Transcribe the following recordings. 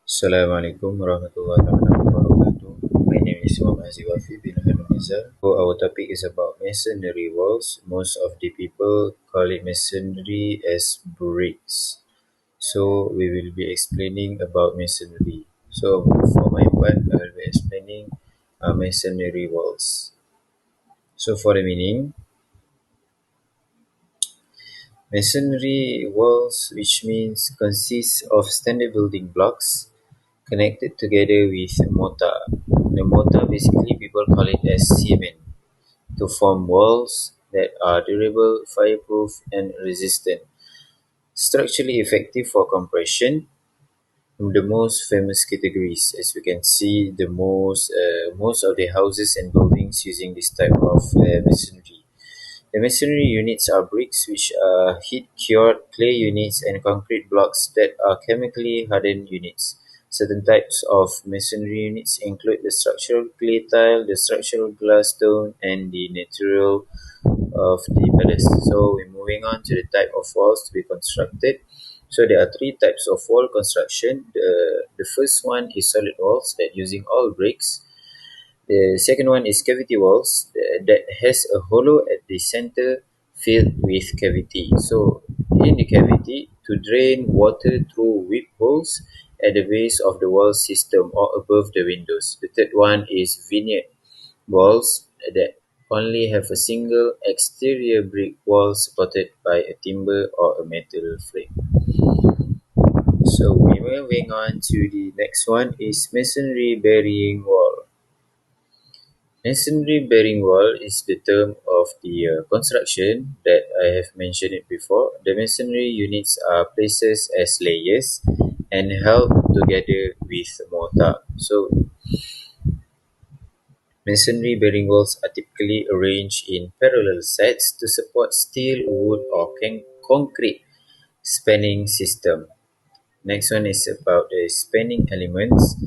Assalamualaikum warahmatullahi wabarakatuh. My name is Muhammad WAFIY bin HAIRULNIZAL. So our topic is about masonry walls. Most of the people call it masonry as bricks. So we will be explaining about masonry. So for my part, I will be explaining masonry walls. So for the meaning, masonry walls, which means consists of standard building blocks connected together with mortar. The mortar, basically people call it as cement, to form walls that are durable, fireproof and resistant. Structurally effective for compression. The most famous categories, as we can see, the most of the houses and buildings using this type of masonry. The masonry units are bricks, which are heat-cured clay units, and concrete blocks that are chemically hardened units. Certain types of masonry units include the structural clay tile, the structural glass stone, and the natural of the palace. So we're moving on to the type of walls to be constructed. So there are three types of wall construction. The first one is solid walls that using all bricks. The second one is cavity walls that has a hollow at the center filled with cavity. So in the cavity, to drain water through weep holes at the base of the wall system or above the windows. The third one is vignette walls that only have a single exterior brick wall supported by a timber or a metal frame. So we're moving on to the next one is masonry bearing wall. Masonry bearing wall is the term of the construction that I have mentioned it before. The masonry units are placed as layers and held together with mortar. So masonry bearing walls are typically arranged in parallel sets to support steel, wood or concrete spanning system. Next one is about the spanning elements.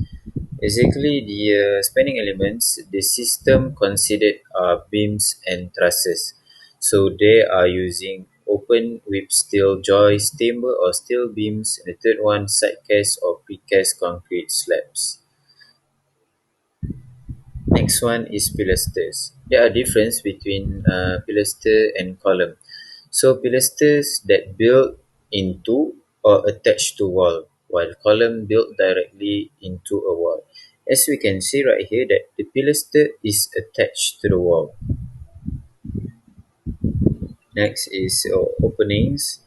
Basically, the spanning elements, the system considered are beams and trusses. So they are using open whip steel joists, timber or steel beams. And the third one, side cast or precast concrete slabs. Next one is pilasters. There are difference between pilaster and column. So pilasters that build into or attached to wall, while column built directly into a wall. As we can see right here that the pilaster is attached to the wall. Next is openings.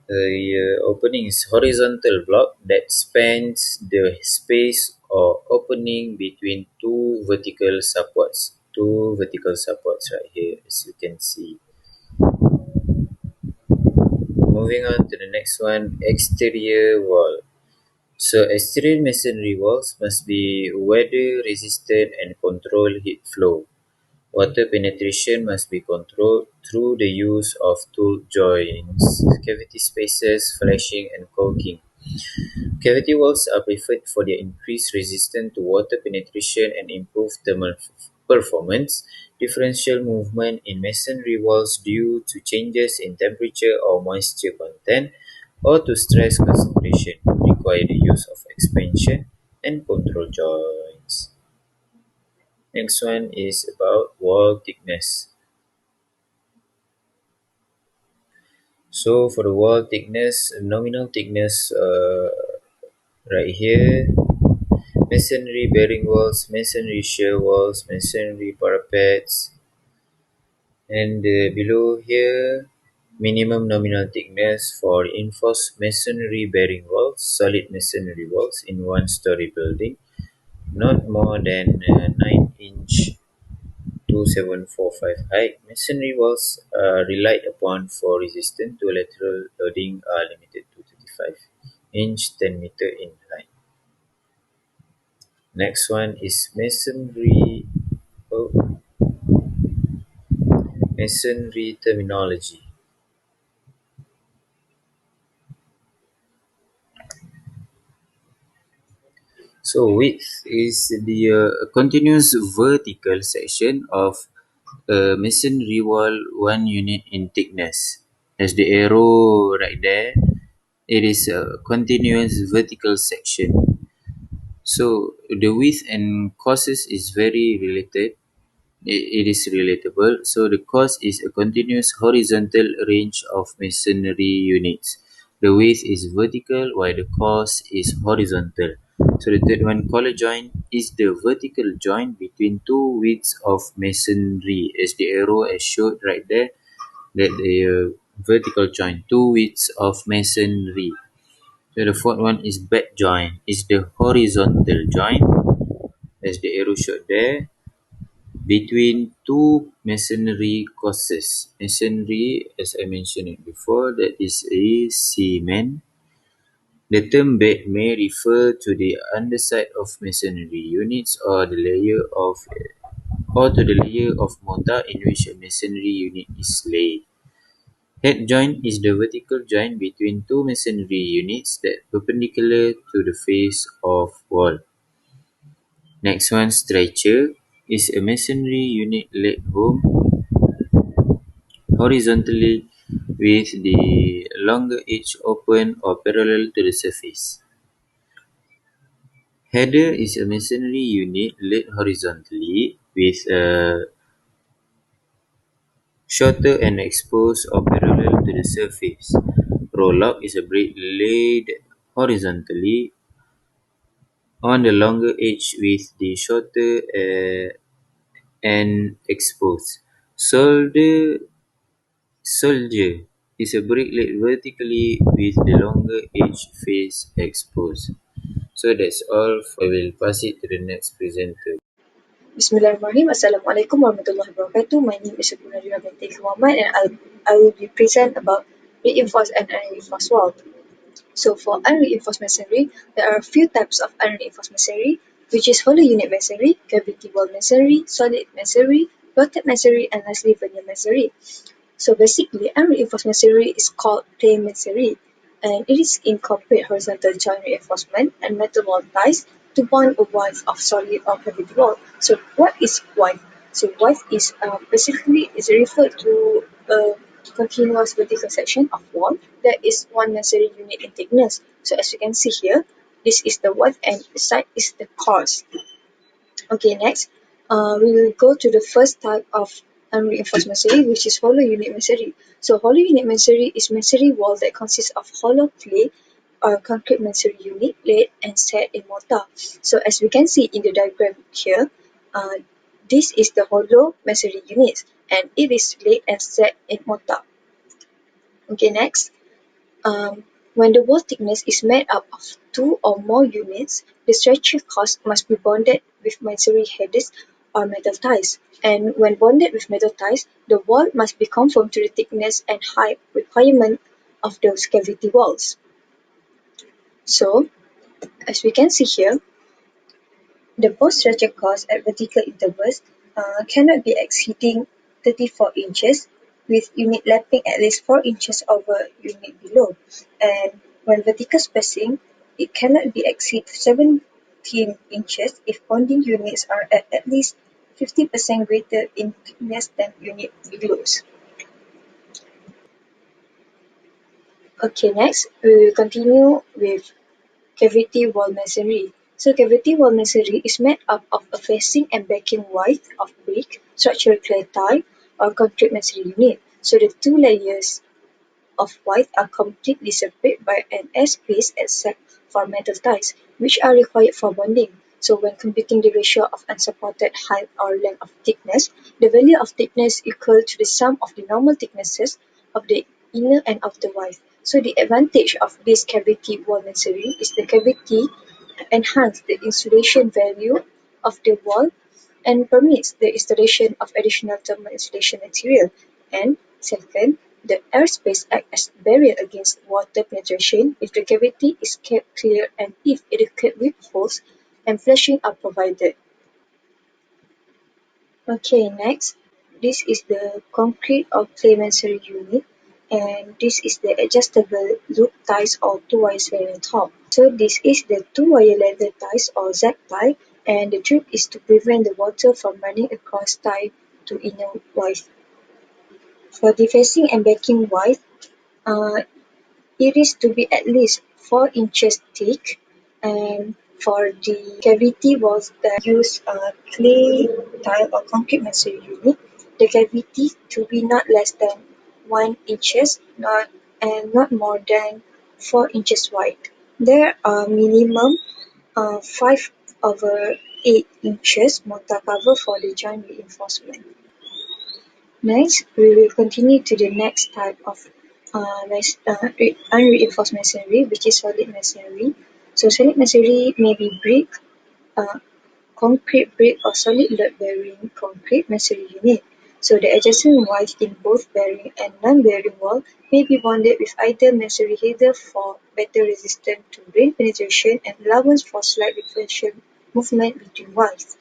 The opening is horizontal block that spans the space or opening between two vertical supports. Two vertical supports right here, as you can see. Moving on to the next one, exterior wall. So exterior masonry walls must be weather resistant and control heat flow. Water penetration must be controlled through the use of tool joints, cavity spacers, flashing and caulking. Cavity walls are preferred for their increased resistance to water penetration and improved thermal performance. Differential movement in masonry walls due to changes in temperature or moisture content or to stress concentration require the use of expansion and control joints. Next one is about wall thickness. So for the wall thickness, nominal thickness right here, masonry bearing walls, masonry shear walls, masonry parapets, and below here, minimum nominal thickness for reinforced masonry bearing walls, solid masonry walls in one-story building, not more than 9-inch 2745 height. Masonry walls relied upon for resistance to lateral loading are limited to 35-inch 10 meter in height. Next one is masonry terminology. So width is the continuous vertical section of a masonry wall 1 unit in thickness. As the arrow right there, it is a continuous vertical section. So the width and causes is very related. It is relatable. So the cause is a continuous horizontal range of masonry units. The width is vertical while the cause is horizontal. So the third one, collar joint is the vertical joint between two widths of masonry, as the arrow has showed right there, that the vertical joint, two widths of masonry. So the fourth one is bed joint, is the horizontal joint, as the arrow showed there, between two masonry courses. Masonry, as I mentioned it before, that is a cement. The term bed may refer to the underside of masonry units or to the layer of mortar in which a masonry unit is laid. Head joint is the vertical joint between two masonry units that perpendicular to the face of wall. Next one, stretcher is a masonry unit laid home horizontally with the longer edge open or parallel to the surface. Header is a masonry unit laid horizontally with a shorter and exposed or parallel to the surface. Roll-up is a brick laid horizontally on the longer edge with the shorter and exposed. Soldier is a brick laid vertically with the longer edge face exposed. So that's all. I will pass it to the next presenter. Bismillahirrahmanirrahim. Assalamualaikum warahmatullahi wabarakatuh. My name is Najmie binti MOHAMAD and I will be present about reinforced and unreinforced wall. So for unreinforced masonry, there are a few types of unreinforced masonry, which is hollow unit masonry, cavity wall masonry, solid masonry, plotted masonry, and lastly veneer masonry. So basically, unreinforced masonry is called plain masonry, and it is incorporate horizontal joint reinforcement and metal wall ties to bond a wall of solid or cavity wall. So what is WAFIY? So WAFIY is basically is referred to a continuous vertical section of wall that is one masonry unit in thickness. So as you can see here, this is the width and the side is the course. Okay, next, we will go to the first type of unreinforced masonry, which is hollow unit masonry. So hollow unit masonry is masonry wall that consists of hollow clay or concrete masonry unit laid and set in mortar. So as we can see in the diagram here, uh, this is the hollow masonry unit and it is laid and set in mortar. Okay, next. When the wall thickness is made up of two or more units, the structure cost must be bonded with masonry headers or metal ties. And when bonded with metal ties, the wall must be conform to the thickness and height requirement of those cavity walls. So, as we can see here, the post structure cost at vertical intervals cannot be exceeding 34 inches, with unit lapping at least 4 inches over unit below. And when vertical spacing, it cannot be exceed 17 inches if bonding units are at least 50% greater in thickness than unit below. Okay, next we will continue with cavity wall masonry. So cavity wall masonry is made up of a facing and backing width of brick, structural clay tile, or concrete masonry unit. So the two layers of width are completely separate by an S space except for metal ties, which are required for bonding. So when computing the ratio of unsupported height or length of thickness, the value of thickness equal to the sum of the normal thicknesses of the inner and outer width. So the advantage of this cavity wall masonry is the cavity enhance the insulation value of the wall and permits the installation of additional thermal insulation material. And second, the airspace acts as barrier against water penetration if the cavity is kept clear and if adequate loopholes and flashing are provided. Okay, next, this is the concrete or clay masonry unit, and this is the adjustable loop ties or two-wire spanner top. So this is the two-wire ladder ties or ZAG tie, and the trick is to prevent the water from running across tie to inner wire. For the facing and backing wire, uh, it is to be at least 4 inches thick, and For the cavity walls that use clay, tile or concrete masonry unit, the cavity to be not less than 1 inches and not more than 4 inches wide. There are minimum 5/8 inches mortar cover for the joint reinforcement. Next, we will continue to the next type of unreinforced masonry, which is solid masonry. So solid masonry may be brick, uh, concrete brick or solid load bearing concrete masonry unit. So the adjacent walls in both bearing and non-bearing wall may be bonded with either masonry header for better resistance to rain penetration and allowance for slight differential movement between walls.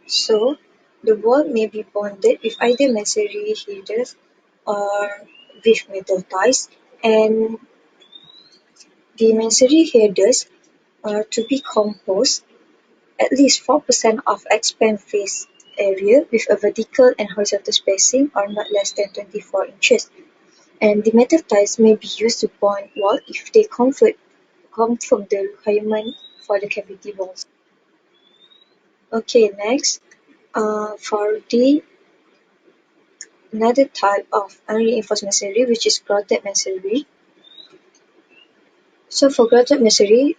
So the wall may be bonded with either masonry headers or with metal ties, and the masonry headers are to be composed at least 4% of expand face area with a vertical and horizontal spacing or not less than 24 inches. And the metal ties may be used to bond wall if they confirm the requirement for the cavity walls. Okay, next, for the another type of unreinforced masonry, which is grouted masonry. So for grouted masonry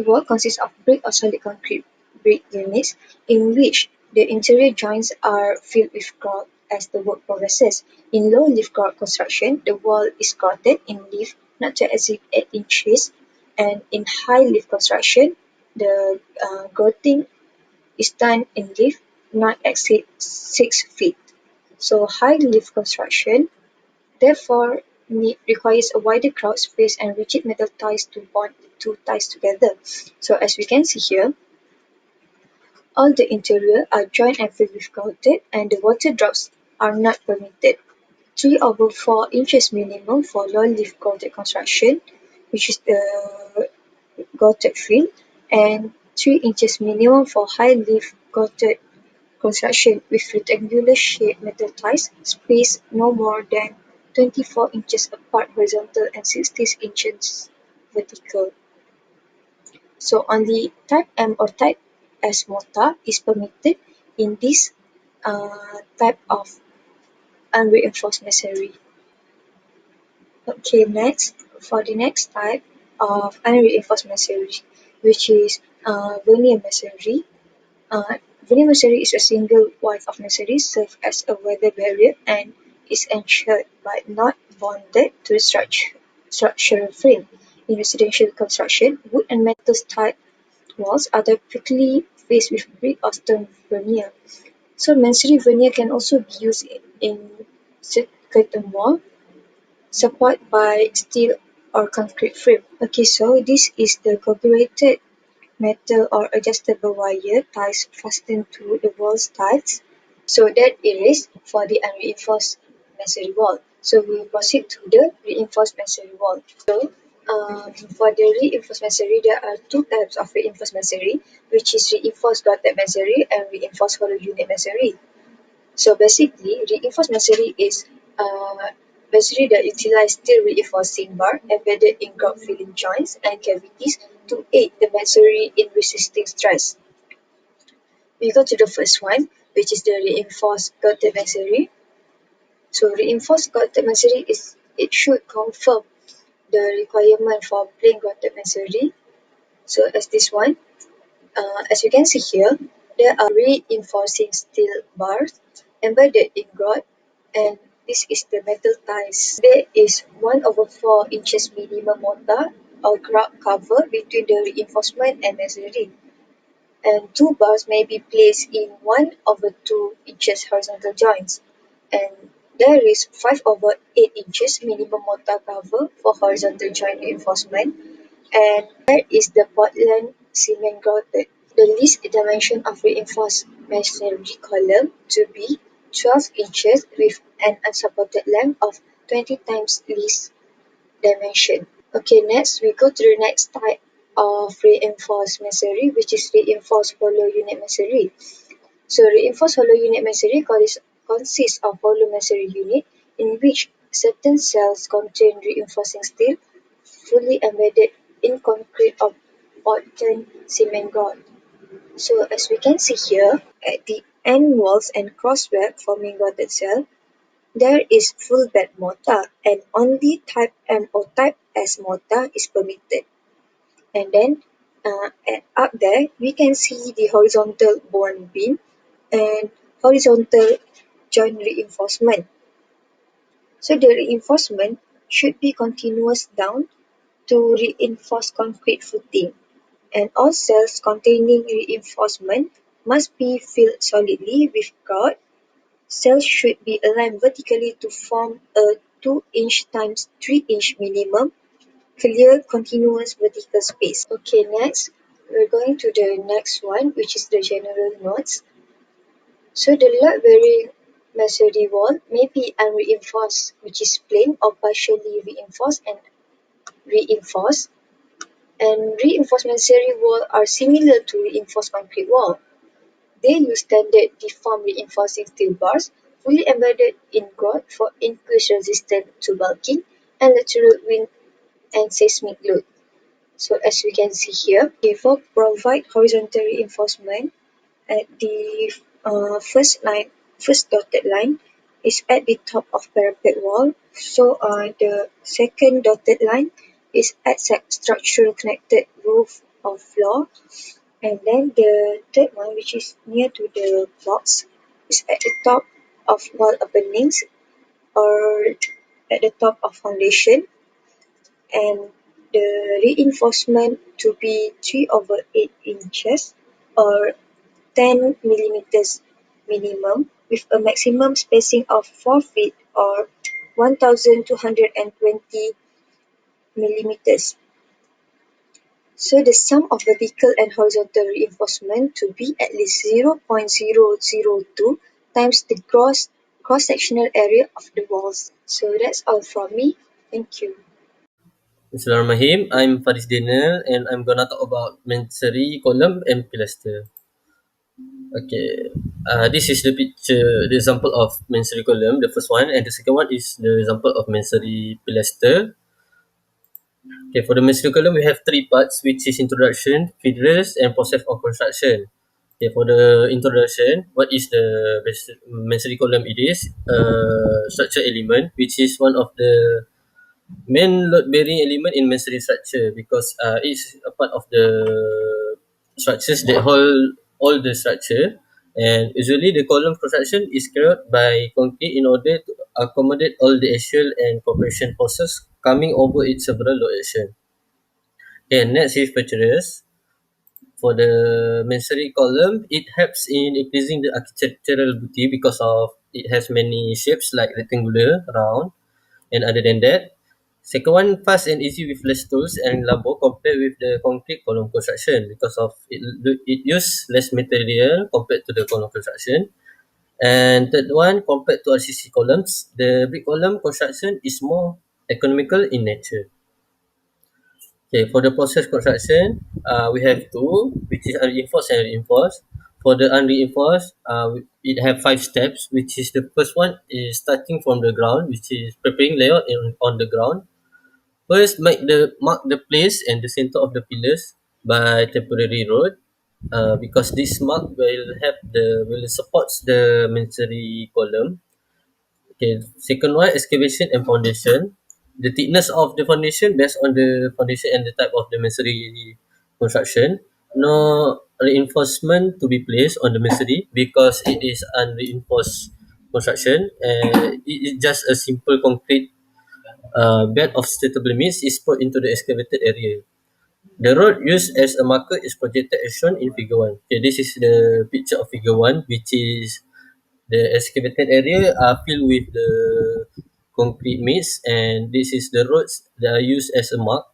wall consists of brick or solid concrete brick units in which the interior joints are filled with grout as the work progresses. In low lift grout construction, the wall is grouted in lift not to exceed 8 inches, and in high lift construction, the grouting is done in lift not exceed 6 feet. So high lift construction therefore requires a wider grout space and rigid metal ties to bond the two ties together. So as we can see here, all the interior are joined and filled with grouted and the water drops are not permitted. 3/4 inches minimum for low lift grouted construction, which is the grouted fill, and 3 inches minimum for high lift grouted construction with rectangular shaped metal ties spaced no more than 24 inches apart horizontal and 16 inches vertical. So only type M or type S mortar is permitted in this type of unreinforced masonry. Okay, next, for the next type of unreinforced masonry, which is veneer masonry. Veneer masonry is a single wall of masonry serves as a weather barrier and is ensured but not bonded to the structural frame. In residential construction, wood and metal type walls are typically faced with brick or stone veneer. So masonry veneer can also be used in curtain wall support by steel or concrete frame. Okay, so this is the corrugated metal or adjustable wire ties fastened to the wall studs. So that it is for the unreinforced masonry wall. So we will proceed to the reinforced masonry wall. So for the reinforced masonry, there are two types of reinforced masonry, which is reinforced grouted masonry and reinforced hollow unit masonry. So basically, reinforced masonry is masonry that utilize steel reinforcing bar embedded in grout filling joints and cavities to aid the masonry in resisting stress. We go to the first one, which is the reinforced grouted masonry. So reinforced grouted masonry it should confirm the requirement for plain grouted masonry. So as this one, as you can see here, there are reinforcing steel bars embedded in grout, and this is the metal ties. There is 1/4 inches minimum mortar or grout cover between the reinforcement and masonry, and two bars may be placed in 1/2 inches horizontal joints, and there is 5/8 inches minimum mortar cover for horizontal joint reinforcement, and there is the Portland cement grouted. The least dimension of reinforced masonry column to be 12 inches with an unsupported length of 20 times least dimension. Okay, next we go to the next type of reinforced masonry, which is reinforced hollow unit masonry. So reinforced hollow unit masonry consists of hollow masonry unit in which certain cells contain reinforcing steel fully embedded in concrete beaten cement grout. So as we can see here, at the end walls and crossweb forming grouted cell, there is full bed mortar and only type M or type S mortar is permitted. And then up there, we can see the horizontal bond beam and horizontal joint reinforcement. So the reinforcement should be continuous down to reinforce concrete footing, and all cells containing reinforcement must be filled solidly with grout. Cells should be aligned vertically to form a 2" times 3" minimum clear continuous vertical space. Okay, next we're going to the next one, which is the general notes. So the load-bearing masonry wall may be unreinforced, which is plain, or partially reinforced and reinforced. And reinforced masonry wall are similar to reinforced concrete wall. They use standard deformed reinforcing steel bars fully embedded in grout for increased resistance to bulking and lateral wind and seismic load. So as we can see here, for provide horizontal reinforcement at the first dotted line is at the top of parapet wall. So the second dotted line is at structural connected roof or floor, and then the third one, which is near to the box, is at the top of wall openings or at the top of foundation, and the reinforcement to be 3/8 inches or 10 millimeters minimum with a maximum spacing of 4 feet or 1220 millimeters. So the sum of vertical and horizontal reinforcement to be at least 0.002 times the cross-sectional area of the walls. So that's all from me. Thank you. Bismillahirrahmanirrahim. I'm FAREZ and I'm gonna talk about masonry column and pilaster. Okay, this is the picture, the example of masonry column, the first one, and the second one is the example of masonry pilaster. Okay, for the masonry column, we have three parts, which is introduction, feeders, and process of construction. Okay, for the introduction, what is the masonry column? It is a structure element, which is one of the main load-bearing element in masonry structure because it's a part of the structures that hold all the structure, and usually the column construction is carried out by concrete in order to accommodate all the axial and compression forces coming over its several load action. And next is buttress. For the masonry column, it helps in increasing the architectural beauty because of it has many shapes like rectangular, round, and other than that, second one, fast and easy with less tools and labor compared with the concrete column construction because of it use less material compared to the column construction. And third one, compared to RCC columns, the brick column construction is more economical in nature. Okay, for the process construction, we have two, which is unreinforced and reinforced. For the unreinforced, it have 5 steps, which is the first one is starting from the ground, which is preparing layout on the ground. First, mark the place and the center of the pillars by temporary road, because this mark will supports the masonry column. Okay, second one, excavation and foundation. The thickness of the foundation based on the foundation and the type of the masonry construction. No reinforcement to be placed on the masonry because it is unreinforced construction and it is just a simple concrete bed of suitable means is put into the excavated area. The road used as a marker is projected as shown in figure 1. Okay, this is the picture of figure 1, which is the excavated area are filled with the concrete mix, and this is the roads that are used as a mark.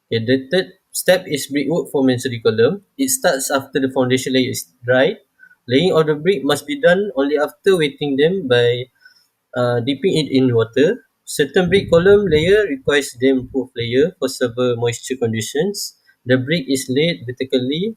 Okay, the third step is brickwork for masonry column. It starts after the foundation layer is dry. Laying of the brick must be done only after wetting them by dipping it in water. Certain brick column layer requires damp-proof layer for severe moisture conditions. The brick is laid vertically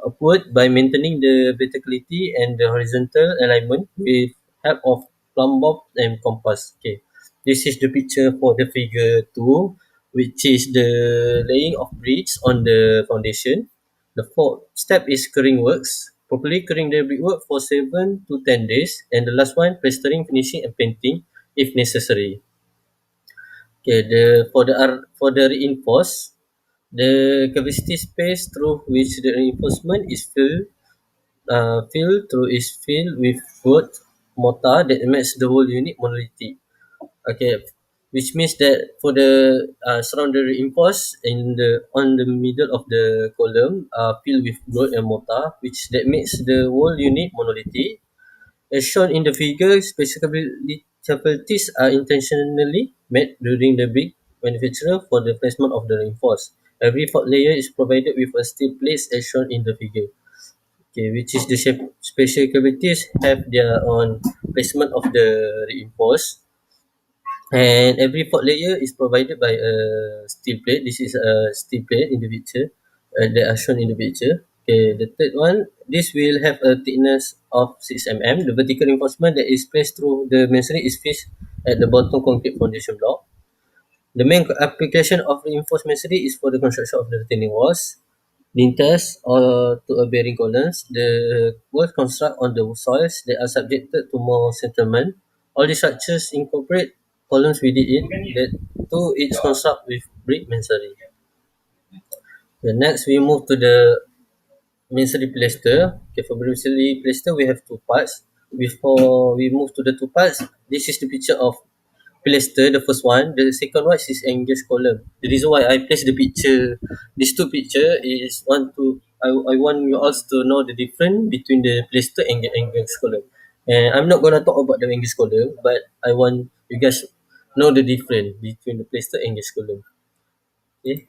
upward by maintaining the verticality and the horizontal alignment with help of plumb bob and compass. Okay, this is the picture for the figure 2, which is the laying of bricks on the foundation. The fourth step is curing works. Properly curing the brickwork for 7 to 10 days, and the last one, plastering, finishing, and painting if necessary. Okay, for the reinforce, the cavity space through which the reinforcement is filled through is filled with wood mortar that makes the whole unit monolithic. Okay, which means that for the surround the reinforce in the on the middle of the column filled with wood and mortar, which that makes the whole unit monolithic. As shown in the figure, specificabilities are intentionally made during the brick manufacture for the placement of the reinforce. Every fourth layer is provided with a steel plate as shown in the figure. Okay, which is the special cavities have their own placement of the reinforce, and every fourth layer is provided by a steel plate. This is a steel plate in the picture that are shown in the picture. Okay, the third one, this will have a thickness of 6 mm. The vertical reinforcement that is placed through the masonry is fixed at the bottom concrete foundation block. The main application of reinforced masonry is for the construction of the retaining walls, lintels, or to a bearing columns. The walls construct on the soils that are subjected to more settlement. All the structures incorporate columns within it that to each construct with brick masonry. The next we move to the masonry plaster. Okay, for masonry plaster we have two parts. Before we move to the two parts, this is the picture of plaster, the first one. The second one is engaged column. The reason why I place the picture, these two picture is I want you all to know the difference between the plaster and the engaged column. And I'm not gonna talk about the engaged column, but I want you guys know the difference between the plaster and engaged column. Okay.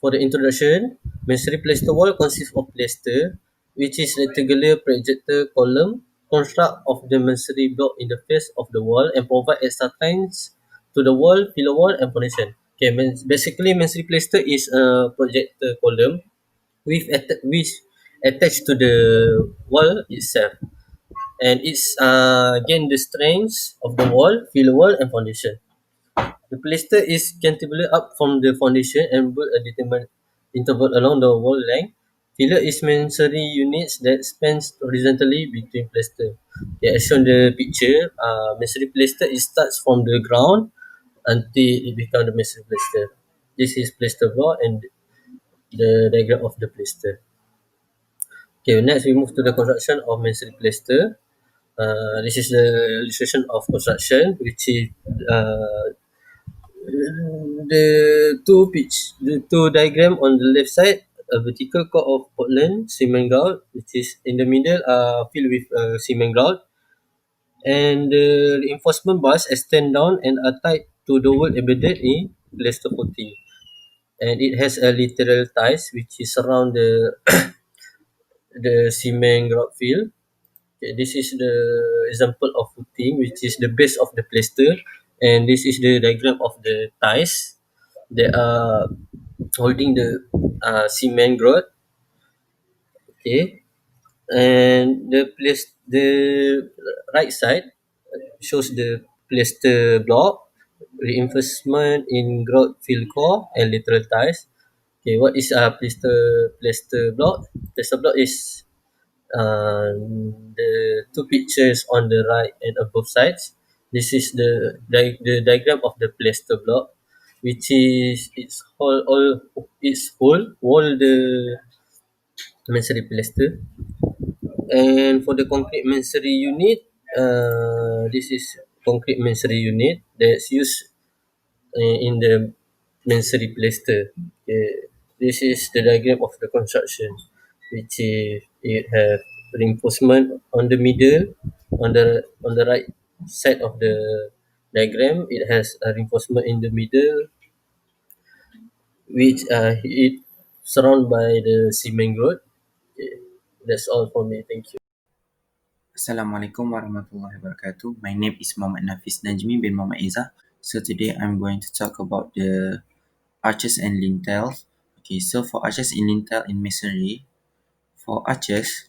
For the introduction, masonry plaster wall consists of plaster, which is rectangular projector column construct of the masonry block in the face of the wall and provide extra lines to the wall, pillar wall, and foundation. Okay, basically masonry plaster is a projector column which attached to the wall itself, and it's gain the strength of the wall, pillar wall, and foundation. The plaster is cantilever up from the foundation and build a determined interval along the wall length. Pillar is masonry units that spans horizontally between plaster. Okay, as shown the picture, masonry plaster it starts from the ground until it becomes the masonry plaster. This is plaster block and the diagram of the plaster. Okay, next we move to the construction of masonry plaster. This is the illustration of construction, which is the two diagram on the left side, a vertical core of Portland cement grout, which is in the middle filled with cement grout, and the reinforcement bars extend down and are tied to the wood embedded in plaster 40. And it has a literal ties which is around the the cement grout field. Okay, this is the example of footing, which is the base of the plaster, and this is the diagram of the ties. They are holding the cement grout. Okay, and the right side shows the plaster block, reinforcement in grout fill core and lateral ties. Okay, what is a plaster block? Plaster block is the two pictures on the right and above sides. This is the diagram of the plaster block, which is its whole all the masonry plaster. And for the concrete masonry unit, this is concrete masonry unit that's used in the masonry plaster. Okay. This is the diagram of the construction, which is it have reinforcement on the middle, on the right side of the diagram. It has a reinforcement in the middle, which it surrounded by the cement road. Okay. That's all for me. Thank you. Assalamualaikum warahmatullahi wabarakatuh. My name is Muhammad Nafis Najmie bin Muhammad Izzah. So today I'm going to talk about the arches and lintels. Okay, so for arches and lintel in masonry, for arches,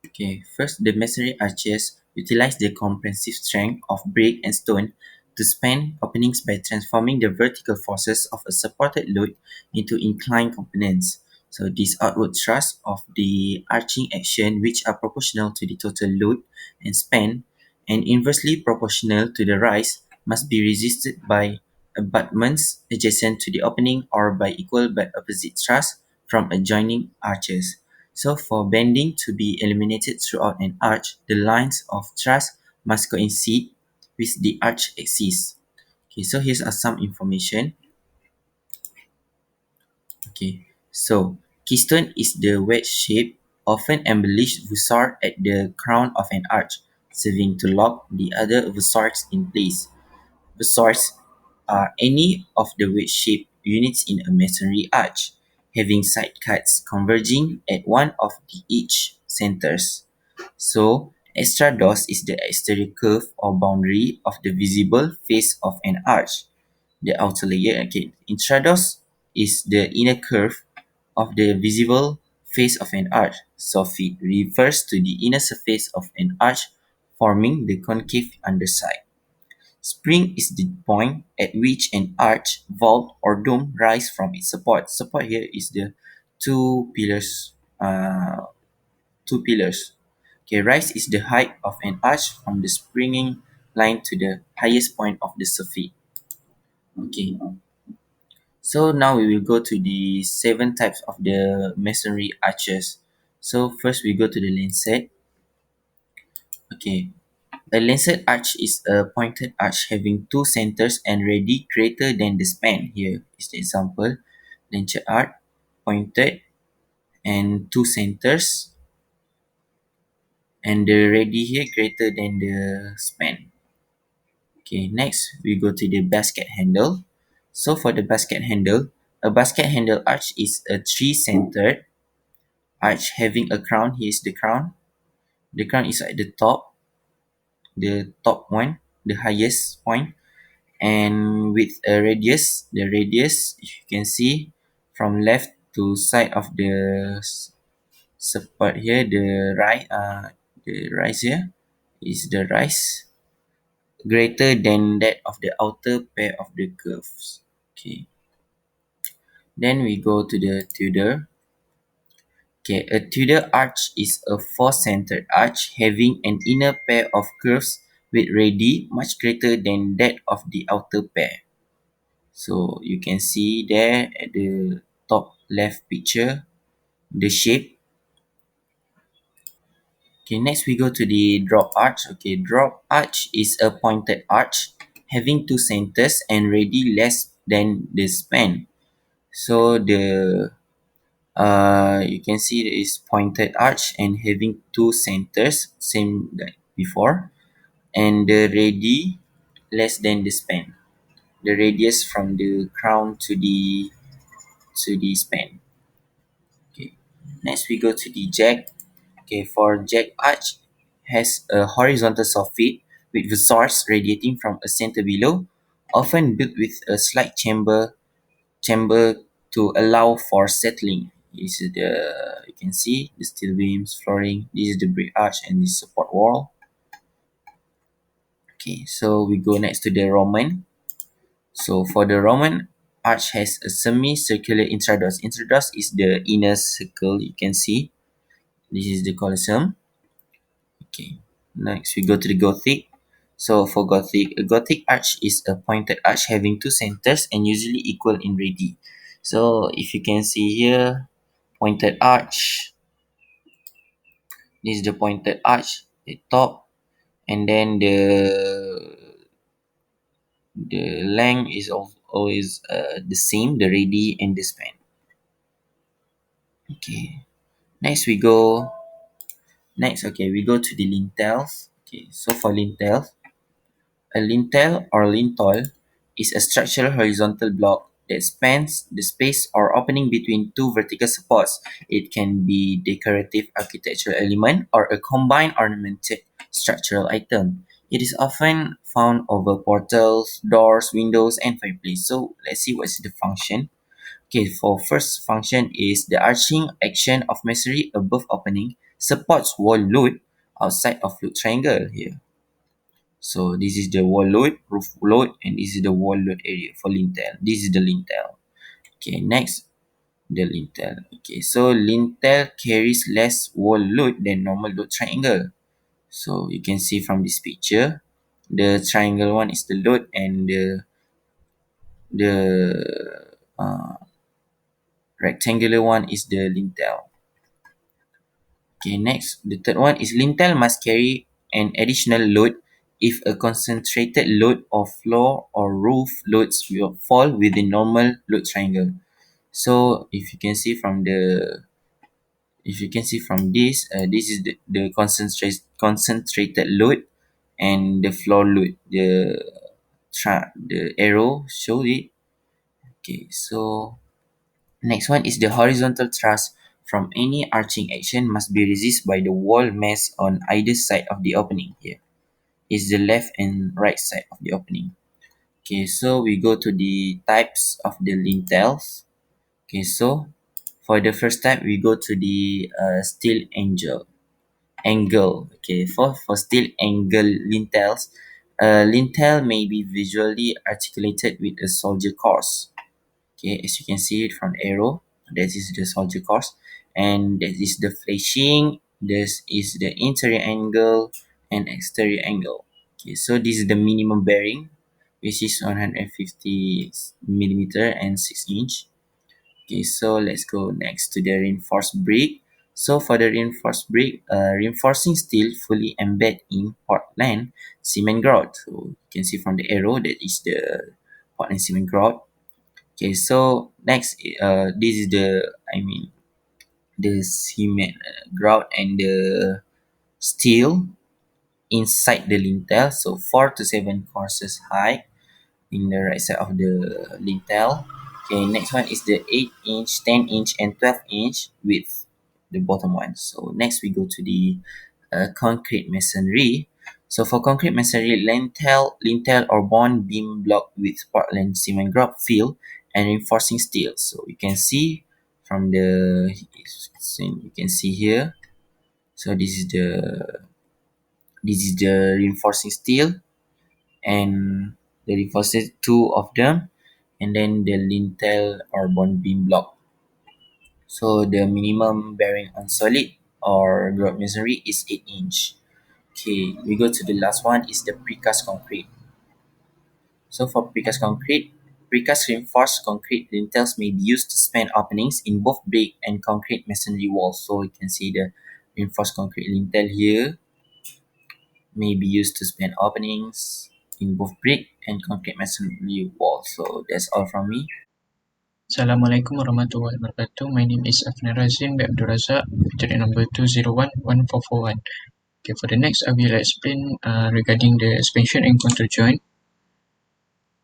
okay, first the masonry arches utilize the comprehensive strength of brick and stone to span openings by transforming the vertical forces of a supported load into inclined components. So these outward thrusts of the arching action, which are proportional to the total load and span and inversely proportional to the rise, must be resisted by abutments adjacent to the opening or by equal but opposite thrusts from adjoining arches. So for bending to be eliminated throughout an arch, the lines of thrust must coincide with the arch axis. Okay, so here's some information. Okay, so keystone is the wedge shape, often embellished vousard at the crown of an arch, serving to lock the other vousards in place. Vousards are any of the wedge-shaped units in a masonry arch, having side cuts converging at one of the each centers. So, extrados is the exterior curve or boundary of the visible face of an arch. The outer layer, okay, intrados is the inner curve of the visible face of an arch. Soffit refers to the inner surface of an arch forming the concave underside. Spring is the point at which an arch, vault, or dome rise from its support. Support here is the two pillars. Two pillars. Okay, rise is the height of an arch from the springing line to the highest point of the soffit. Okay, so now we will go to the 7 types of the masonry arches. So first we go to the lancet. Okay, a lancet arch is a pointed arch having two centers and radi greater than the span. Here is the example. Lancet arch, pointed, and two centers, and the radi here greater than the span. Okay, next we go to the basket handle. So for the basket handle, a basket handle arch is a three-centered arch having a crown. Here is the crown. The crown is at the top one, the highest point, and with a radius. The radius, if you can see, from left to side of the support here, the rise here is the rise greater than that of the outer pair of the curves. Okay. Then we go to the Tudor. Okay, a Tudor arch is a four-centered arch having an inner pair of curves with radii much greater than that of the outer pair. So you can see there at the top left picture, the shape. Okay, next we go to the drop arch. Okay, drop arch is a pointed arch having two centers and radii less than the span. So you can see it is pointed arch and having two centers, same like before, and the radii less than the span. The radius from the crown to the span. Okay. Next we go to the jack. Okay, for jack arch has a horizontal soffit with vousards radiating from a center below, often built with a slight chamber to allow for settling. This is the you can see the steel beams, flooring. This is the brick arch and the support wall. Okay, so we go next to the Roman. So for the Roman arch has a semicircular intrados. Intrados is the inner circle you can see. This is the Colosseum. Okay. Next we go to the Gothic. So for Gothic, a Gothic arch is a pointed arch having two centers and usually equal in radii. So if you can see here, pointed arch. This is the pointed arch, the top, and then the length is always the same, the radii and the span. Okay. Next we go. Okay, we go to the lintels. Okay, so for lintels, a lintel or lintel is a structural horizontal block that spans the space or opening between two vertical supports. It can be decorative architectural element or a combined ornamented structural item. It is often found over portals, doors, windows, and fireplace. So let's see what's the function. Okay, for first function is the arching action of masonry above opening supports wall load outside of load triangle here. So this is the wall load, roof load, and this is the wall load area for lintel. This is the lintel. Okay, next the lintel. Okay, so lintel carries less wall load than normal load triangle. So you can see from this picture, the triangle one is the load and the rectangular one is the lintel. Okay, next, the third one is lintel must carry an additional load if a concentrated load of floor or roof loads will fall within normal load triangle. So if you can see from this, this is the concentrated load and the floor load. The arrow show it. Okay, so next one is the horizontal thrust from any arching action must be resisted by the wall mass on either side of the opening. Here is the left and right side of the opening. Okay, so we go to the types of the lintels. Okay, so for the first type, we go to the steel angle. Okay, for steel angle lintels, lintel may be visually articulated with a soldier course. Okay, as you can see it from arrow, that is the soldier course, and that is the flashing. This is the interior angle and exterior angle. Okay, so this is the minimum bearing, which is 150 millimeter and 6 inch. Okay, so let's go next to the reinforced brick. So for the reinforced brick, reinforcing steel fully embed in Portland cement grout. So you can see from the arrow that is the Portland cement grout. Okay, so next, this is the cement grout and the steel inside the lintel. So 4 to 7 courses high in the right side of the lintel. Okay, next one is the 8 inch, 10 inch, and 12 inch width, the bottom one. So next we go to the concrete masonry. So for concrete masonry, lintel or bond beam block with Portland cement grout fill and reinforcing steel. So you can see from you can see here. So this is the reinforcing steel and the reinforced two of them, and then the lintel or bond beam block. So the minimum bearing on solid or grout masonry is 8 inch. Okay, we go to the last one is the precast concrete. So for precast reinforced concrete lintels may be used to span openings in both brick and concrete masonry walls. So you can see the reinforced concrete lintel here may be used to span openings in both brick and concrete masonry walls. So that's all from me. Assalamualaikum warahmatullahi wabarakatuh. My name is AFNAN by ABDUL RAZAK, featuring number 2011441. Okay, for the next, I will explain regarding the expansion and contour joint.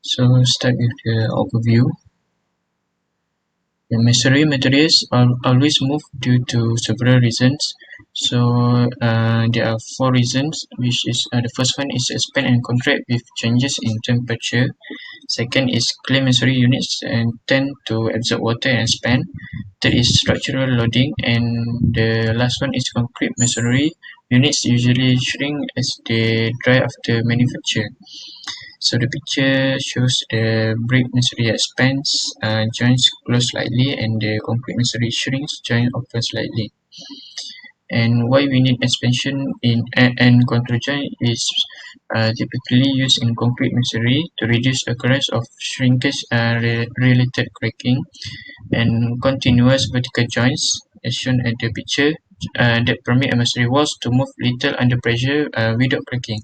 So, start with the overview. The masonry materials always move due to several reasons. So, there are 4 reasons, which is the first one is expand and contract with changes in temperature. Second is clay masonry units and tend to absorb water and expand. Third is structural loading, and the last one is concrete masonry units usually shrink as they dry after manufacture. So the picture shows the brick masonry expands, joints close slightly, and the concrete masonry shrinks, joint open slightly. And why we need expansion in and contour joint is typically used in concrete masonry to reduce occurrence of shrinkage related cracking, and continuous vertical joints as shown at the picture that permit a masonry walls to move little under pressure without cracking.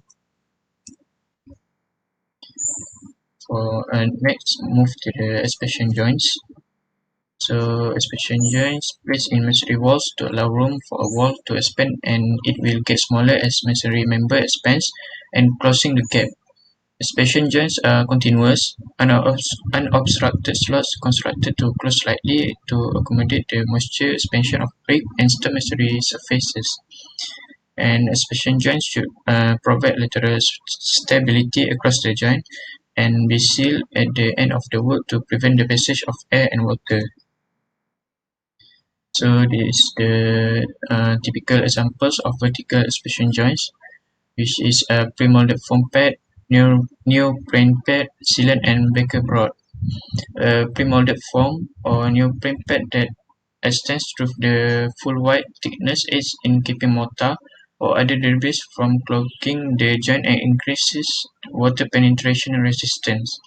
For next, move to the expansion joints. So expansion joints placed in masonry walls to allow room for a wall to expand, and it will get smaller as masonry member expands and closing the gap. Expansion joints are continuous, unobstructed slots constructed to close slightly to accommodate the moisture expansion of brick and stone masonry surfaces. And expansion joints should provide lateral stability across the joint and be sealed at the end of the work to prevent the passage of air and water. So this is the typical examples of vertical expansion joints, which is a pre-molded foam pad, neoprene pad, sealant, and baker rod. A pre-molded form or neoprene pad that extends through the full wide thickness aids in keeping mortar or other debris from clogging the joint and increases water penetration and resistance.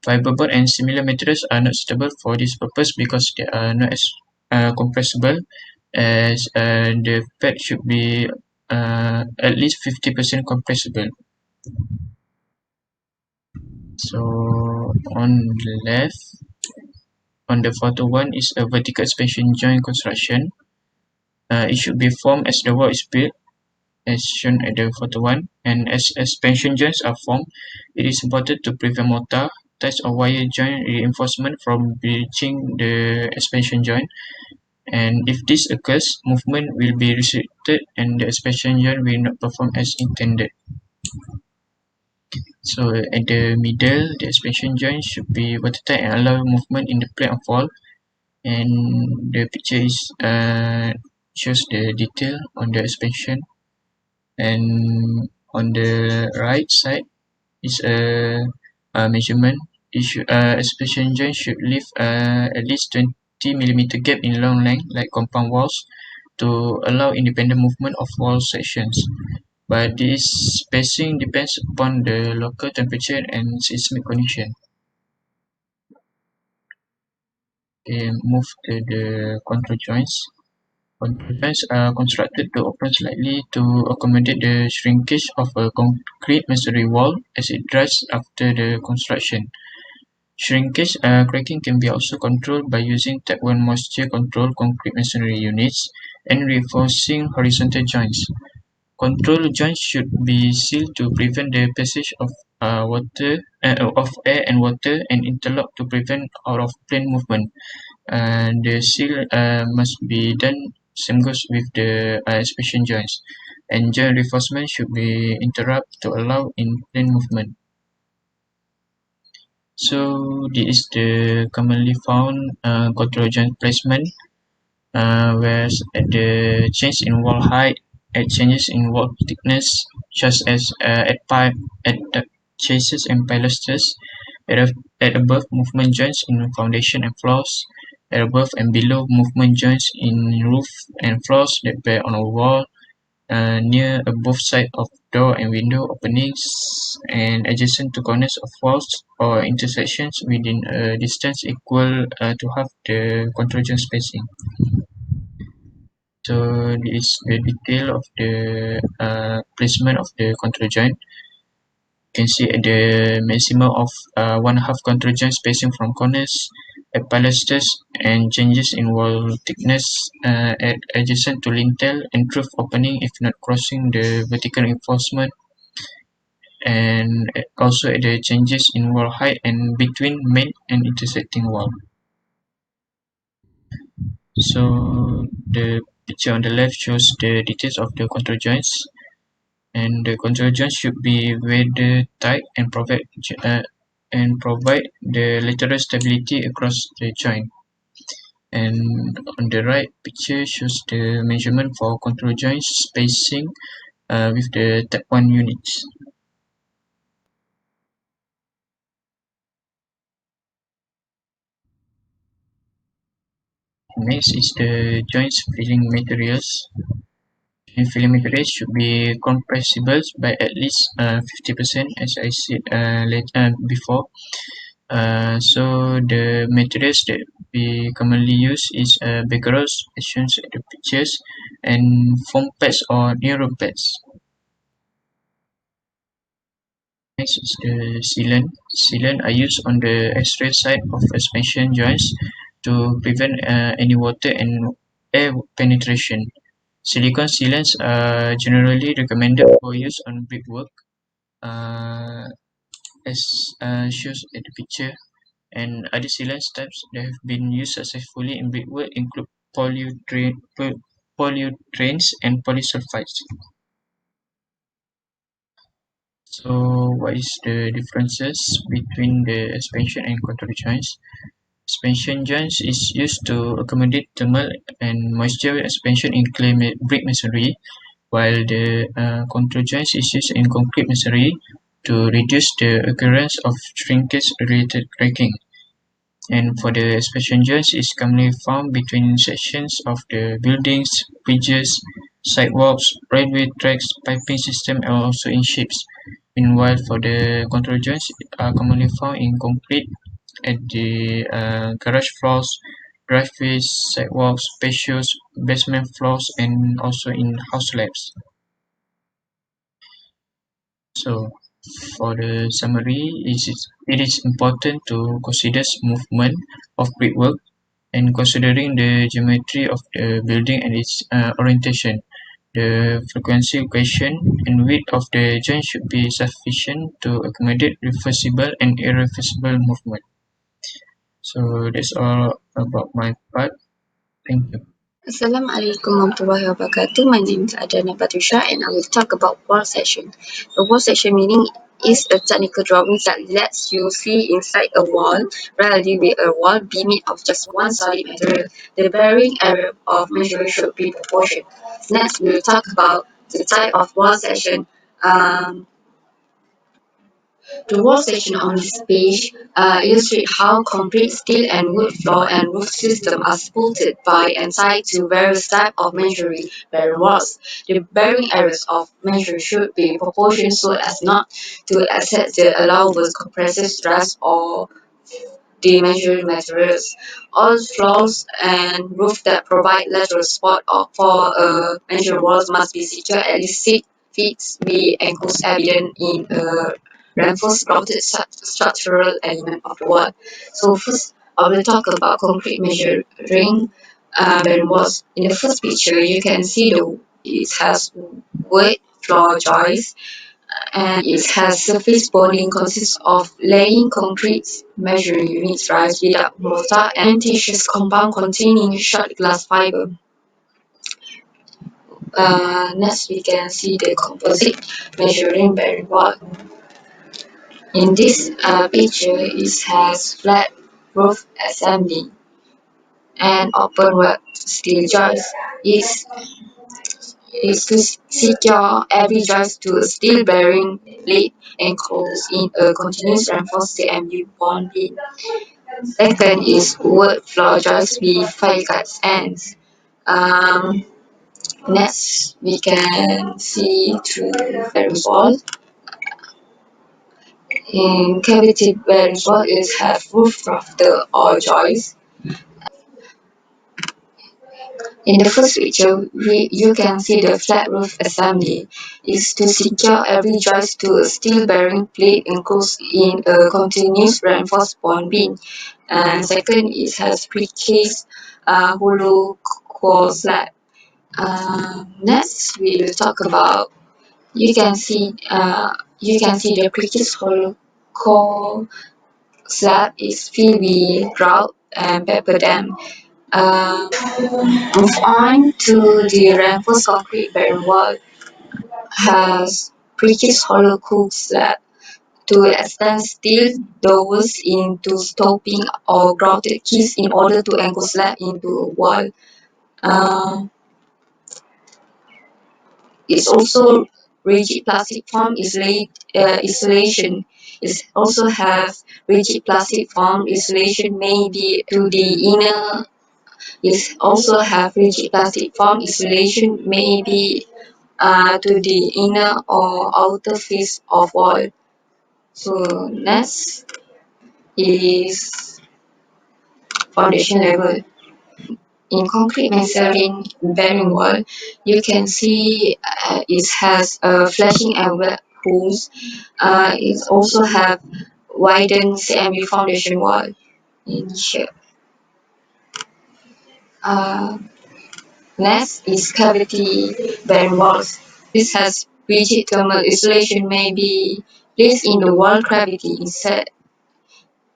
Fiberboard and similar materials are not suitable for this purpose because they are not as compressible, as the pad should be at least 50% compressible. So on the left, on the photo 1 is a vertical expansion joint construction. It should be formed as the wall is built, as shown at the photo 1, and as expansion joints are formed, it is important to prevent mortar, ties or wire joint reinforcement from breaching the expansion joint. And if this occurs, movement will be restricted and the expansion joint will not perform as intended. So at the middle, the expansion joint should be watertight and allow movement in the plane of wall. And the picture is shows the detail on the expansion. And on the right side is a measurement. Expansion joint should leave at least 20 mm gap in long length, like compound walls, to allow independent movement of wall sections. But this spacing depends upon the local temperature and seismic condition. Okay, move to the control joints. Control joints are constructed to open slightly to accommodate the shrinkage of a concrete masonry wall as it dries after the construction. Shrinkage cracking can be also controlled by using Type 1 moisture control concrete masonry units and reinforcing horizontal joints. Control joints should be sealed to prevent the passage of air and water, and interlock to prevent out-of-plane movement. The seal must be done same goes with the expansion joints, and joint reinforcement should be interrupted to allow in-plane movement. So this is the commonly found control joint placement, whereas at the change in wall height, at changes in wall thickness, such as at the chases and pilasters, at above movement joints in foundation and floors, at above and below movement joints in roof and floors that bear on a wall, near both sides of door and window openings, and adjacent to corners of walls or intersections within a distance equal to half the control joint spacing. So this is the detail of the placement of the control joint. You can see at the maximum of 1/2 control joint spacing from corners, at pilasters, and changes in wall thickness at adjacent to lintel and roof opening if not crossing the vertical reinforcement, and also at the changes in wall height and between main and intersecting wall. So the picture on the left shows the details of the control joints, and the control joints should be weather tight and provide the lateral stability across the joint. And on the right picture shows the measurement for control joints spacing with the Type 1 units. Next is the joints filling materials. And filling materials should be compressible by at least 50%, as I said before. So the materials that we commonly use is bakerels, as shown at the pictures, and foam pads or neuro pads. Next is the sealant. Sealant are used on the exterior side of expansion joints to prevent any water and air penetration. Silicone sealants are generally recommended for use on brickwork, as shown at the picture. And other sealant types that have been used successfully in brickwork include polyurethanes and polysulfides. So what is the differences between the expansion and control joints? Expansion joints is used to accommodate thermal and moisture expansion in clay brick masonry, while the control joints is used in concrete masonry to reduce the occurrence of shrinkage-related cracking. And for the expansion joints is commonly found between sections of the buildings, bridges, sidewalks, railway tracks, piping system, and also in ships. Meanwhile, for the control joints are commonly found in concrete at the garage floors, driveways, sidewalks, patios, basement floors, and also in house slabs. So, for the summary, it is important to consider movement of brickwork and considering the geometry of the building and its orientation. The frequency equation and width of the joint should be sufficient to accommodate reversible and irreversible movement. So that's all about my part. Thank you. Assalamualaikum warahmatullahi wabarakatuh. My name is ADRIANA and I will talk about wall section. A wall section meaning is a technical drawing that lets you see inside a wall. Rather with a wall be made of just one solid material. The bearing area of measuring should be proportioned. Next, we will talk about the type of wall section. The wall section on this page illustrate how concrete, steel, and wood floor and roof system are supported by and tied to various types of masonry bearing walls. The bearing areas of masonry should be proportioned so as not to exceed the allowable compressive stress or the measured materials. All floors and roofs that provide lateral support for measured walls must be secure at least 6 feet be enclosed evident in a reinforced grouted structural element of the wall. So first I will talk about concrete measuring bearing walls. In the first picture you can see it has wood floor joists and it has surface bonding consists of laying concrete measuring units raised without mortar and cementitious compound containing short glass fiber. Next we can see the composite measuring bearing wall. In this picture it has flat roof assembly and open work steel joist is to secure every joist to a steel bearing plate enclosed in a continuous reinforced CMU bond beam. Second is wood floor joist with five-cut ends. Um, Next, we can see through various walls. In cavity various wall is have roof rafter or joist. In the first picture, you can see the flat roof assembly is to secure every joist to a steel bearing plate enclosed in a continuous reinforced bond beam. And second, it has precast hollow core slab. Next, we will talk about you can see the precast hollow core slab is filled with grout and pepper dam. Move on to the reinforced concrete bearing wall has precast hollow core slab to extend steel dowels into stopping or grouted keys in order to anchor slab into a wall. It's also rigid plastic form isolation. It also has rigid plastic form isolation maybe to the inner. It also have rigid plastic form isolation maybe to the inner or outer face of wall. So next is foundation level. In concrete masonry bearing wall, you can see it has flashing and wet holes. It also have widened CMU foundation wall in here. Uh, Next is cavity bearing walls. This has rigid thermal insulation may be placed in the wall cavity. Instead,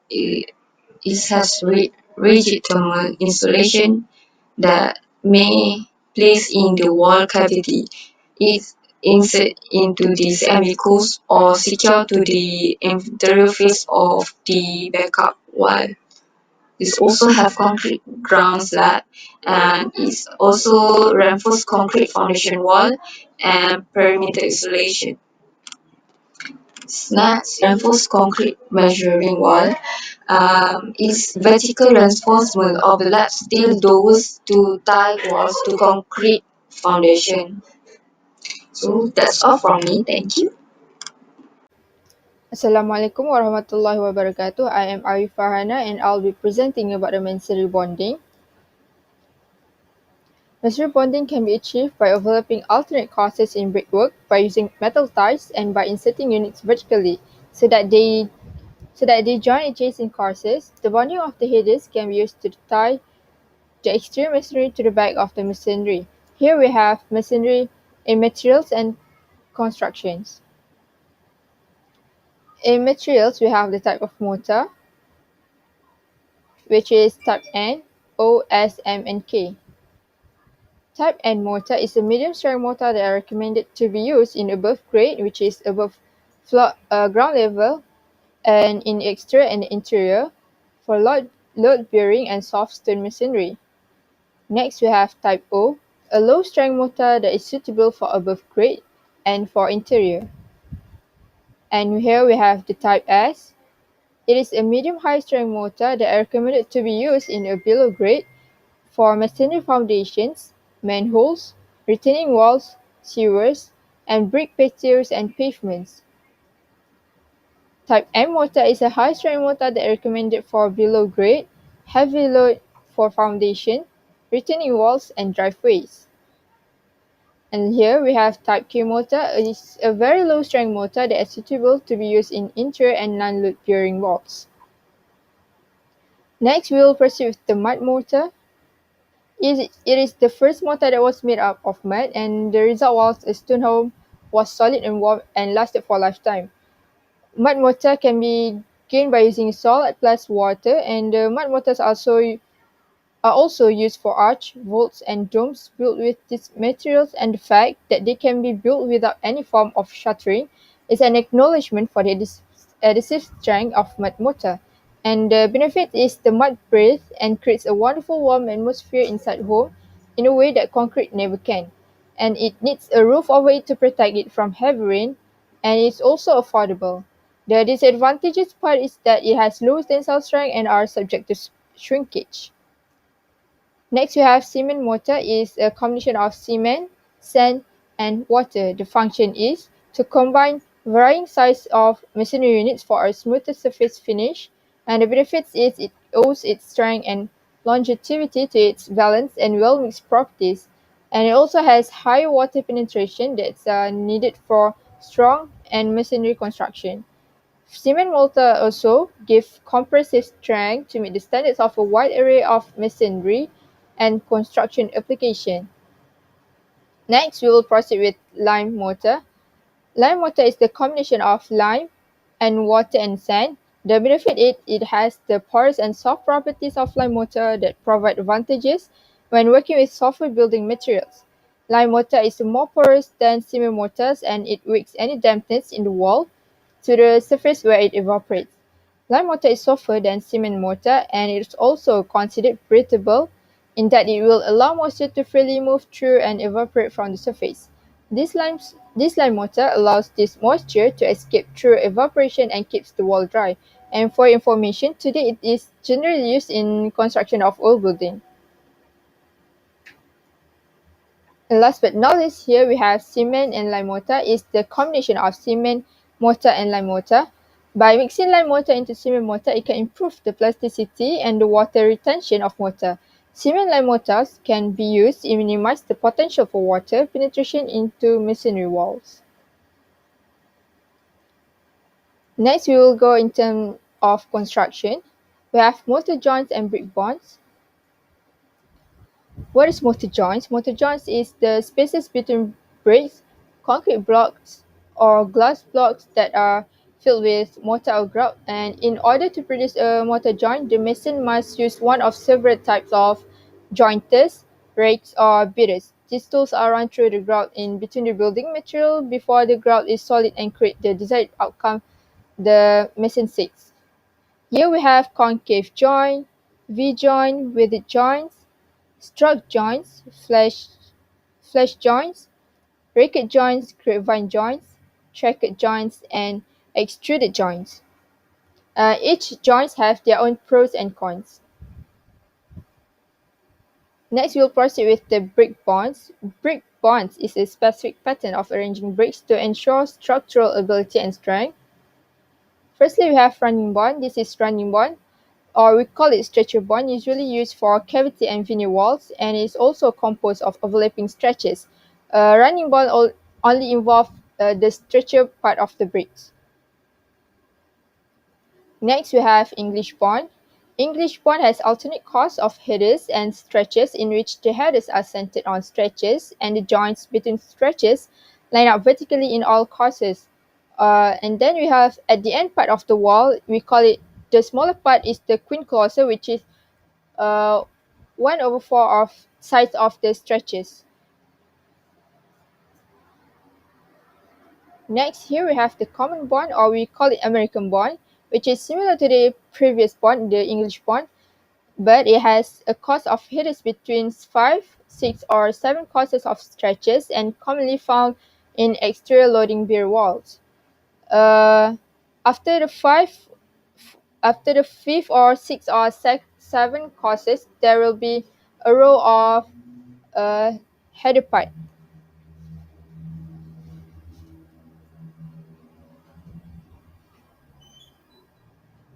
it has rigid thermal insulation that may place in the wall cavity is insert into the semicles or secure to the interior face of the backup wall. It also have concrete ground slab and is also reinforced concrete foundation wall and perimeter insulation. Next, reinforced concrete measuring wall is vertical reinforcement of the lap steel doors to tie walls to concrete foundation. So that's all from me. Thank you. Assalamualaikum warahmatullahi wabarakatuh. I am FARHANA and I'll be presenting about the masonry bonding. Masonry bonding can be achieved by overlapping alternate courses in brickwork, by using metal ties, and by inserting units vertically so that they join adjacent courses. The bonding of the headers can be used to tie the exterior masonry to the back of the masonry. Here we have masonry in materials and constructions. In materials, we have the type of mortar, which is type N, O, S, M, and K. Type N mortar is a medium-strength mortar that are recommended to be used in above grade, which is above ground level, and in the exterior and interior for load-bearing and soft stone masonry. Next, we have type O, a low-strength mortar that is suitable for above grade and for interior. And here we have the type S. It is a medium-high strength mortar that are recommended to be used in a below grade for masonry foundations, manholes, retaining walls, sewers, and brick patios and pavements. Type M mortar is a high-strength mortar that are recommended for below grade, heavy load for foundation, retaining walls, and driveways. And here we have type K mortar. It is a very low-strength mortar that is suitable to be used in interior and non-load-bearing walls. Next, we will proceed with the mud mortar. It is the first mortar that was made up of mud, and the result was a stone home was solid and warm and lasted for a lifetime. Mud mortar can be gained by using salt plus water, and the mud mortars are also used for arch, vaults, and domes built with these materials, and the fact that they can be built without any form of shuttering is an acknowledgement for the adhesive strength of mud mortar. And the benefit is the mud breathes and creates a wonderful warm atmosphere inside home in a way that concrete never can. And it needs a roof over it to protect it from heavy rain, and it's also affordable. The disadvantages part is that it has low tensile strength and are subject to shrinkage. Next, we have cement mortar is a combination of cement, sand, and water. The function is to combine varying size of masonry units for a smoother surface finish, and the benefits is it owes its strength and longevity to its balanced and well-mixed properties, and it also has high water penetration that's needed for strong and masonry construction. Cement mortar also give compressive strength to meet the standards of a wide array of masonry and construction application. Next, we will proceed with lime mortar. Lime mortar is the combination of lime and water and sand. The benefit is it has the porous and soft properties of lime mortar that provide advantages when working with softer building materials. Lime mortar is more porous than cement mortars, and it wicks any dampness in the wall to the surface where it evaporates. Lime mortar is softer than cement mortar, and it is also considered breathable in that it will allow moisture to freely move through and evaporate from the surface. This lime mortar allows this moisture to escape through evaporation and keeps the wall dry. And for information, today it is generally used in construction of old building. And last but not least, here we have cement and lime mortar is the combination of cement, mortar, and lime mortar. By mixing lime mortar into cement mortar, it can improve the plasticity and the water retention of mortar. Cement lime mortars can be used to minimize the potential for water penetration into masonry walls. Next, we will go in terms of construction. We have mortar joints and brick bonds. What is mortar joints? Mortar joints is the spaces between bricks, concrete blocks, or glass blocks that are filled with mortar or grout. And in order to produce a mortar joint, the mason must use one of several types of jointers, rakes, or beaters. These tools are run through the grout in between the building material before the grout is solid and create the desired outcome the mason seeks. Here we have concave joint, V-joint, rivet joints, struck joints, flash joints, racket joints, grapevine joints, tracket joints, and extruded joints. Each joints have their own pros and cons. Next, we'll proceed with the brick bonds. Brick bonds is a specific pattern of arranging bricks to ensure structural ability and strength. Firstly, we have running bond. This is running bond, or we call it stretcher bond, usually used for cavity and veneer walls, and is also composed of overlapping stretches. Running bond only involve the stretcher part of the bricks. Next, we have English bond. English bond has alternate course of headers and stretches in which the headers are centered on stretches and the joints between stretches line up vertically in all courses. And then we have at the end part of the wall, we call it the smaller part is the quincloser, which is 1/4 of size of the stretches. Next, here we have the common bond, or we call it American bond, which is similar to the previous bond, the English bond, but it has a course of headers between 5, 6, or 7 courses of stretches and commonly found in exterior loading beer walls. After the fifth or sixth or seven courses, there will be a row of header part.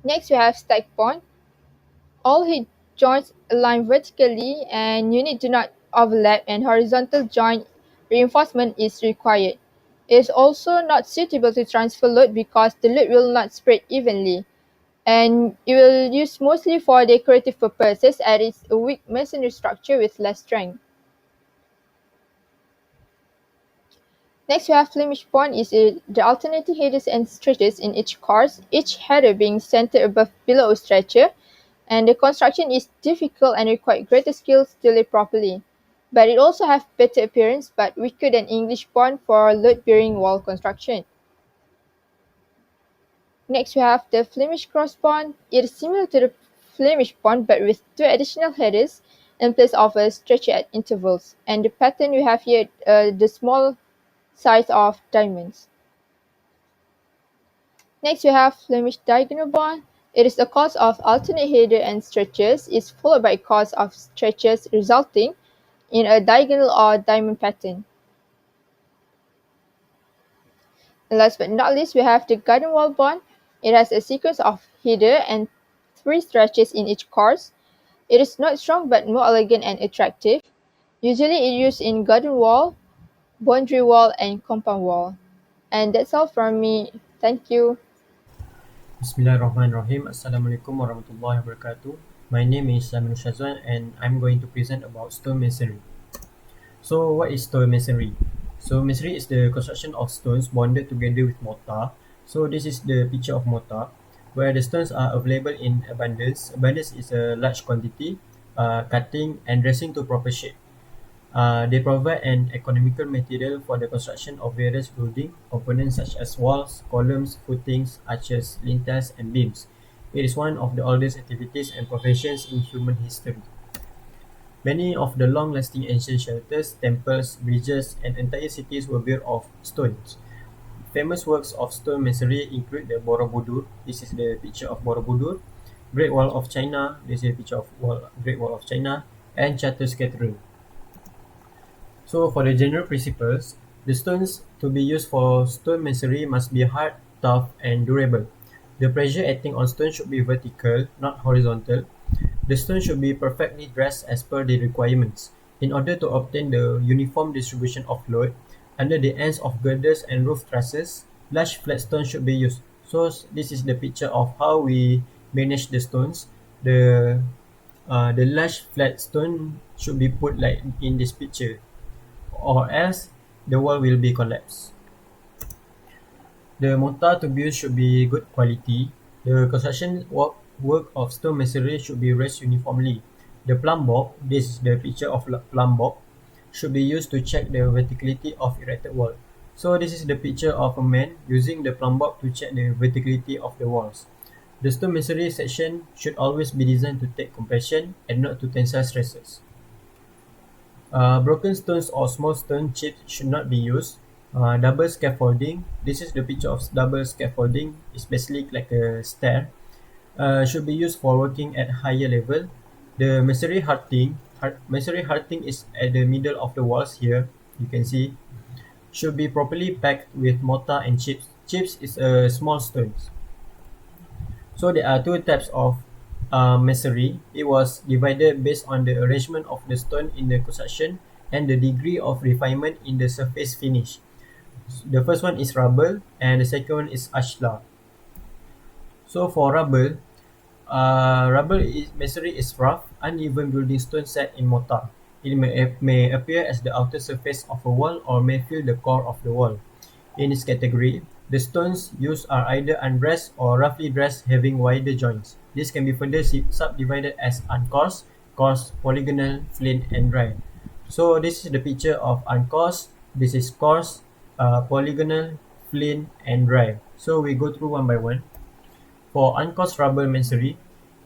Next, we have stack bond. All head joints align vertically and units do not overlap, and horizontal joint reinforcement is required. It is also not suitable to transfer load because the load will not spread evenly, and it will use mostly for decorative purposes as it is a weak masonry structure with less strength. Next, we have Flemish bond is the alternating headers and stretches in each course, each header being centered below a stretcher, and the construction is difficult and requires greater skills to lay properly. But it also has better appearance but weaker than English bond for load-bearing wall construction. Next, we have the Flemish cross bond. It is similar to the Flemish bond but with 2 additional headers in place of a stretcher at intervals. And the pattern we have here, the small size of diamonds. Next, we have Flemish diagonal bond. It is a course of alternate header and stretches is followed by a course of stretches resulting in a diagonal or diamond pattern. And last but not least, we have the garden wall bond. It has a sequence of header and 3 stretches in each course. It is not strong but more elegant and attractive. Usually it is used in garden wall, boundary wall, and compound wall. And that's all from me. Thank you. Bismillahirrahmanirrahim. Assalamualaikum warahmatullahi wabarakatuh. My name is SYAZWAN and I'm going to present about stone masonry. So what is stone masonry? So masonry is the construction of stones bonded together with mortar. So this is the picture of mortar where the stones are available in abundance. Abundance is a large quantity, cutting and dressing to proper shape. They provide an economical material for the construction of various building components such as walls, columns, footings, arches, lintels, and beams. It is one of the oldest activities and professions in human history. Many of the long-lasting ancient shelters, temples, bridges, and entire cities were built of stones. Famous works of stone masonry include the Borobudur. This is the picture of Borobudur. Great Wall of China. This is a picture of Great Wall of China, and Chartres Cathedral. So for the general principles, the stones to be used for stone masonry must be hard, tough, and durable. The pressure acting on stone should be vertical, not horizontal. The stone should be perfectly dressed as per the requirements. In order to obtain the uniform distribution of load, under the ends of girders and roof trusses, large flat stones should be used. So this is the picture of how we manage the stones. The large flat stone should be put like in this picture, or else the wall will be collapsed. The mortar to be used should be good quality. The construction work of stone masonry should be raised uniformly. The plumb bob, this is the picture of plumb bob, should be used to check the verticality of erected wall. So this is the picture of a man using the plumb bob to check the verticality of the walls. The stone masonry section should always be designed to take compression and not to tensile stresses. Broken stones or small stone chips should not be used. Double scaffolding. This is the picture of double scaffolding. It's basically like a stair. Should be used for working at higher level. The masonry hearting is at the middle of the walls here. You can see should be properly packed with mortar and chips. Chips is small stones. So there are two types of masonry. It was divided based on the arrangement of the stone in the construction and the degree of refinement in the surface finish. The first one is rubble and the second one is ashlar. So for rubble, masonry is rough, uneven building stone set in mortar. It may appear as the outer surface of a wall or may fill the core of the wall. In this category, the stones used are either undressed or roughly dressed, having wider joints. This can be further subdivided as uncoarse, coarse, polygonal, flint, and dry. So this is the picture of uncoarse. This is coarse, polygonal, flint, and dry. So we go through one by one. For uncoarse rubble masonry,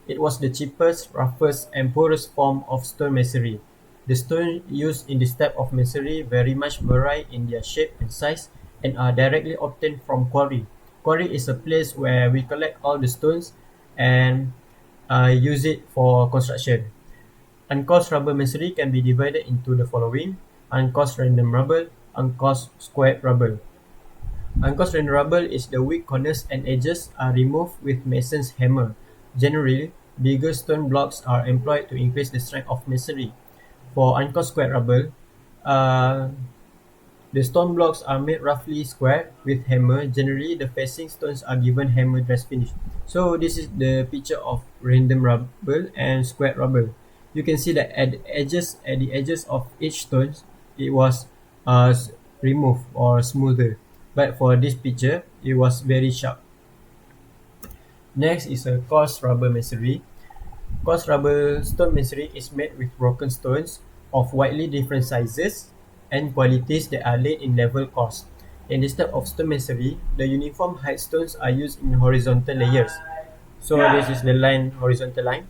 it was the cheapest, roughest, and poorest form of stone masonry. The stones used in this type of masonry very much vary in their shape and size and are directly obtained from quarry. Quarry is a place where we collect all the stones and use it for construction. Uncoarse rubble masonry can be divided into the following: uncoarse random rubble, uncoarse squared rubble. Uncoarse random rubble is the weak corners and edges are removed with mason's hammer. Generally, bigger stone blocks are employed to increase the strength of masonry. For uncoarse squared rubble, the stone blocks are made roughly square with hammer. Generally, the facing stones are given hammer dress finish. So this is the picture of random rubble and squared rubble. You can see that at the edges of each stone, it was removed or smoother. But for this picture, it was very sharp. Next is a coarse rubble masonry. Coarse rubble stone masonry is made with broken stones of widely different sizes and qualities that are laid in level course. In this type of stone masonry, the uniform height stones are used in horizontal layers. So this is the horizontal line.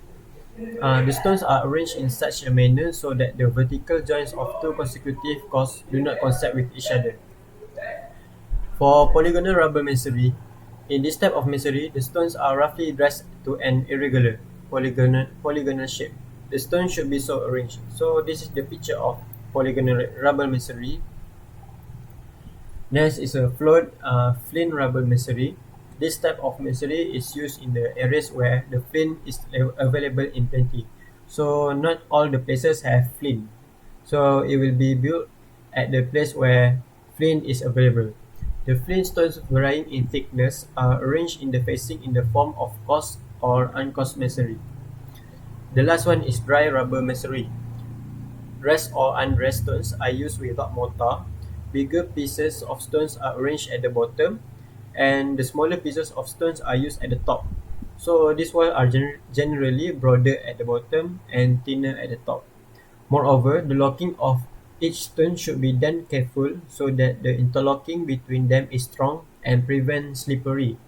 The stones are arranged in such a manner so that the vertical joints of two consecutive courses do not coincide with each other. For polygonal rubble masonry, in this type of masonry, the stones are roughly dressed to an irregular polygonal shape. The stones should be so arranged. So this is the picture of polygonal rubble masonry. Next is a flint rubble masonry. This type of masonry is used in the areas where the flint is available in plenty. So not all the places have flint. So it will be built at the place where flint is available. The flint stones varying in thickness are arranged in the facing in the form of coarse or uncoarse masonry. The last one is dry rubble masonry. Dressed or undressed stones are used without mortar. Bigger pieces of stones are arranged at the bottom, and the smaller pieces of stones are used at the top. So these walls are generally broader at the bottom and thinner at the top. Moreover, the locking of each stone should be done careful so that the interlocking between them is strong and prevent slippery.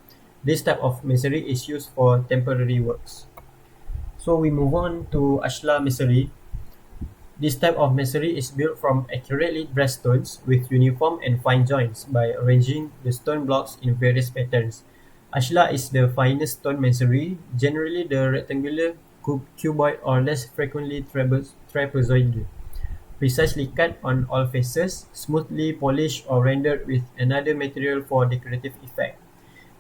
This type of masonry is used for temporary works. So we move on to ashlar masonry. This type of masonry is built from accurately dressed stones with uniform and fine joints by arranging the stone blocks in various patterns. Ashlar is the finest stone masonry, generally the rectangular, cuboid, or less frequently trapezoidal. Precisely cut on all faces, smoothly polished or rendered with another material for decorative effect.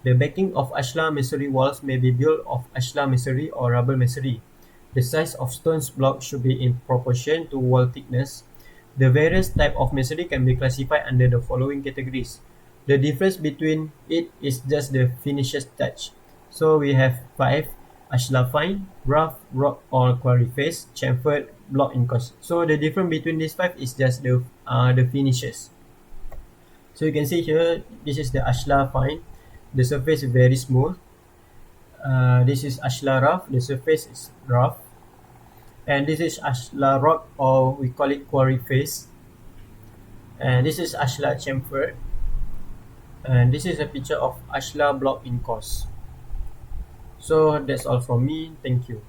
The backing of ashlar masonry walls may be built of ashlar masonry or rubble masonry. The size of stones block should be in proportion to wall thickness. The various types of masonry can be classified under the following categories. The difference between it is just the finishes touch. So we have 5: ashlar fine, rough, rock or quarry face, chamfered, block in course. So the difference between these 5 is just the finishes. So you can see here, this is the ashlar fine. The surface is very smooth. This is ashlar rough. The surface is rough. And this is ashlar rock, or we call it quarry face. And this is ashlar chamfer. And this is a picture of ashlar block in course. So that's all from me. Thank you.